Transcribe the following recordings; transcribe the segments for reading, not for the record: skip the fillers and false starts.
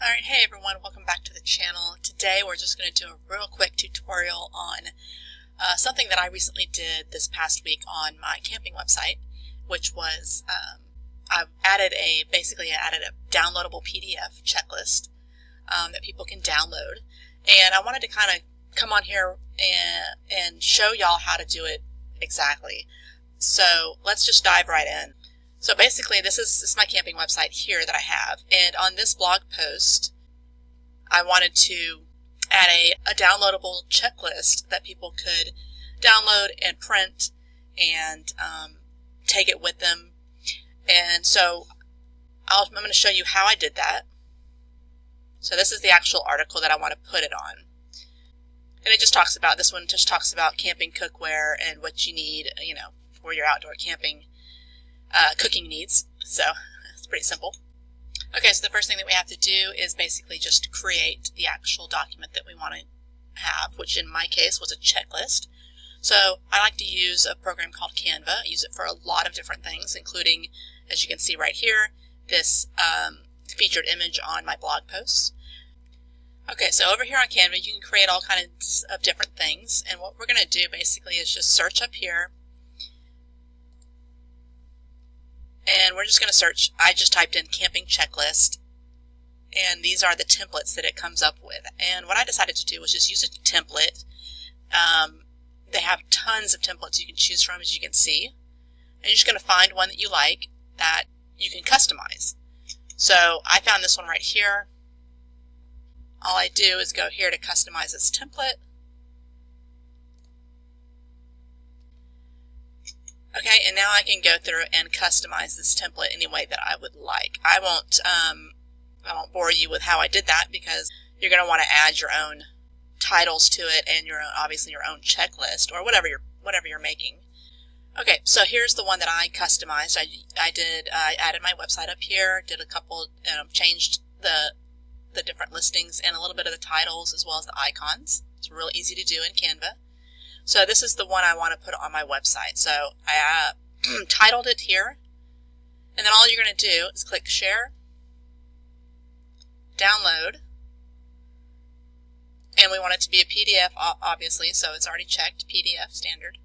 Alright, hey everyone, welcome back to the channel. Today we're just going to do a real quick tutorial on something that I recently did this past week on my camping website, which was I basically added a downloadable PDF checklist that people can download, and I wanted to kind of come on here and show y'all how to do it exactly. So let's just dive right in. So basically, this is my camping website here that I have, and on this blog post, I wanted to add a downloadable checklist that people could download and print and take it with them. And so I'm going to show you how I did that. So this is the actual article that I want to put it on. And it just talks about, this one just talks about camping cookware and what you need, for your outdoor camping cooking needs. So it's pretty simple. Okay, so the first thing that we have to do is basically just create the actual document that we want to have, which in my case was a checklist. So I like to use a program called Canva. I use it for a lot of different things, including, as you can see right here, this featured image on my blog posts. Okay, so over here on Canva, you can create all kinds of different things, and what we're going to do basically is just search up here. And we're just going to search, I just typed in camping checklist, and these are the templates that it comes up with. And what I decided to do was just use a template. They have tons of templates you can choose from, as you can see. And you're just going to find one that you like that you can customize. So I found this one right here. All I do is go here to customize this template. Okay, and now I can go through and customize this template any way that I would like. I won't bore you with how I did that, because you're going to want to add your own titles to it and obviously your own checklist or whatever you're making. Okay, so here's the one that I customized. I added my website up here, did a couple, changed the different listings and a little bit of the titles as well as the icons. It's real easy to do in Canva. So this is the one I want to put on my website. So I titled it here, and then all you're going to do is click Share, Download, and we want it to be a PDF, obviously, so it's already checked, PDF, standard.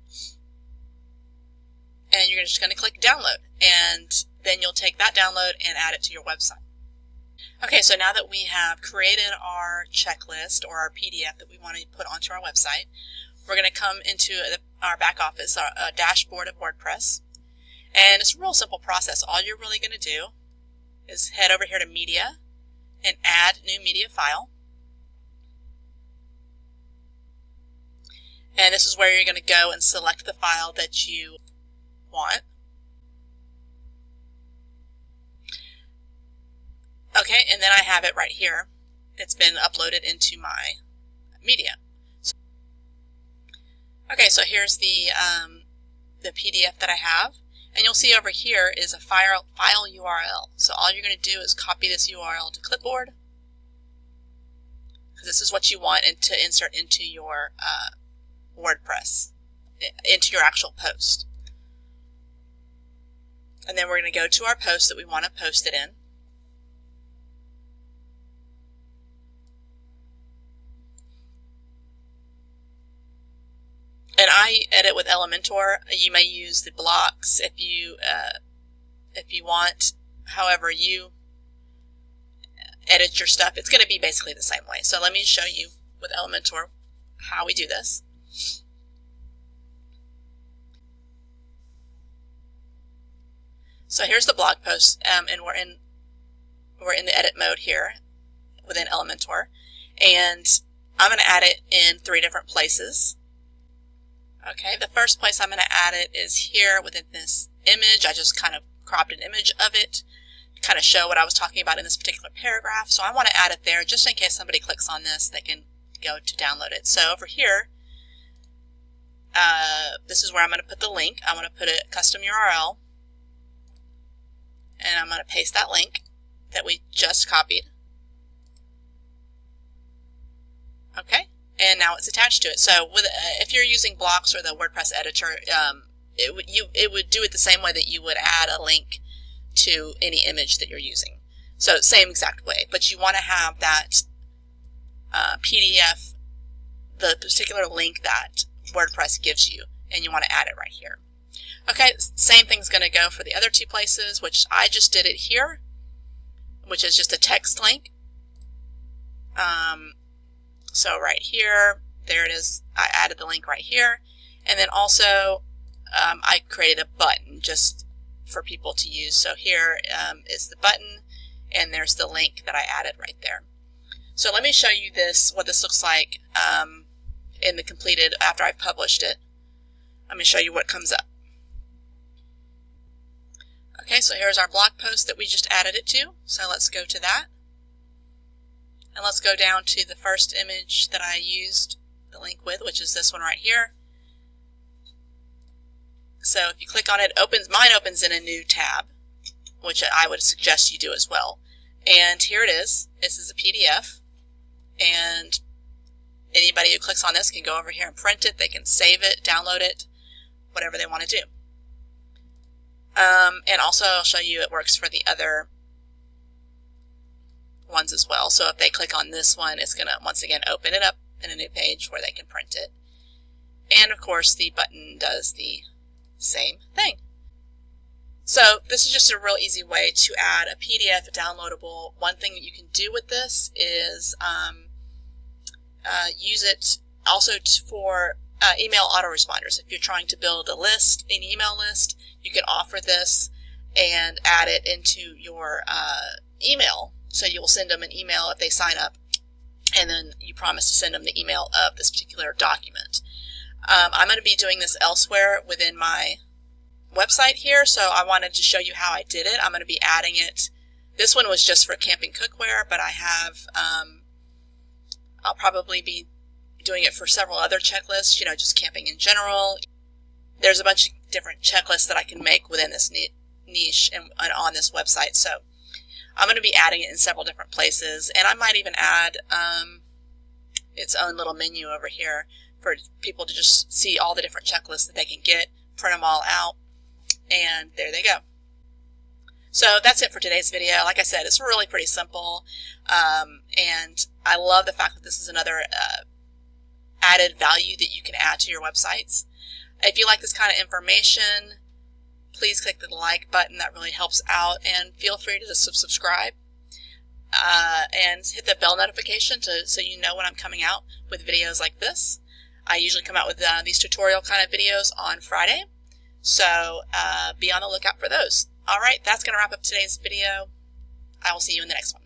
And you're just going to click Download, and then you'll take that download and add it to your website. Okay, so now that we have created our checklist or our PDF that we want to put onto our website, we're going to come into our back office, our dashboard of WordPress, and it's a real simple process. All you're really going to do is head over here to Media and add New Media File. And this is where you're going to go and select the file that you want. Okay, and then I have it right here. It's been uploaded into my media. Okay, so here's the PDF that I have, and you'll see over here is a file URL. So all you're going to do is copy this URL to clipboard, because this is what you want to insert into your WordPress, into your actual post. And then we're going to go to our post that we want to post it in. And I edit with Elementor. You may use the blocks if you want. However you edit your stuff, it's going to be basically the same way. So let me show you with Elementor how we do this. So here's the blog post, and we're in the edit mode here within Elementor, and I'm going to add it in 3 different places. Okay, the first place I'm going to add it is here within this image. I just kind of cropped an image of it to kind of show what I was talking about in this particular paragraph. So I want to add it there just in case somebody clicks on this, they can go to download it. So over here, this is where I'm going to put the link. I'm going to put a custom URL, and I'm going to paste that link that we just copied. Okay. And now it's attached to it. So if you're using blocks or the WordPress editor, it would do it the same way that you would add a link to any image that you're using. So same exact way, but you want to have that PDF, the particular link that WordPress gives you, and you want to add it right here. Okay, same thing's going to go for the other two places, which I just did it here, which is just a text link. So right here, there it is. I added the link right here. And then also, I created a button just for people to use. So here is the button, and there's the link that I added right there. So let me show you what this looks like in the completed, after I've published it. Let me show you what comes up. Okay, so here's our blog post that we just added it to. So let's go to that. And let's go down to the first image that I used the link with, which is this one right here. So if you click on it, mine opens in a new tab, which I would suggest you do as well. And here it is. This is a PDF. And anybody who clicks on this can go over here and print it. They can save it, download it, whatever they want to do. And also I'll show you it works for the other ones as well. So if they click on this one, it's going to once again open it up in a new page where they can print it. And of course the button does the same thing. So this is just a real easy way to add a PDF downloadable. One thing that you can do with this is use it also for email autoresponders. If you're trying to build a list, an email list, you can offer this and add it into your email. So you will send them an email if they sign up, and then you promise to send them the email of this particular document. I'm going to be doing this elsewhere within my website here, so I wanted to show you how I did it. I'm going to be adding it. This one was just for camping cookware, but I have, I'll probably be doing it for several other checklists, just camping in general. There's a bunch of different checklists that I can make within this niche and on this website, so I'm going to be adding it in several different places, and I might even add its own little menu over here for people to just see all the different checklists that they can get, print them all out, and there they go. So that's it for today's video. Like I said, it's really pretty simple, and I love the fact that this is another added value that you can add to your websites. If you like this kind of information, please click the like button. That really helps out, and feel free to subscribe and hit the bell notification so you know when I'm coming out with videos like this. I usually come out with these tutorial kind of videos on Friday, so be on the lookout for those. All right, that's going to wrap up today's video. I will see you in the next one.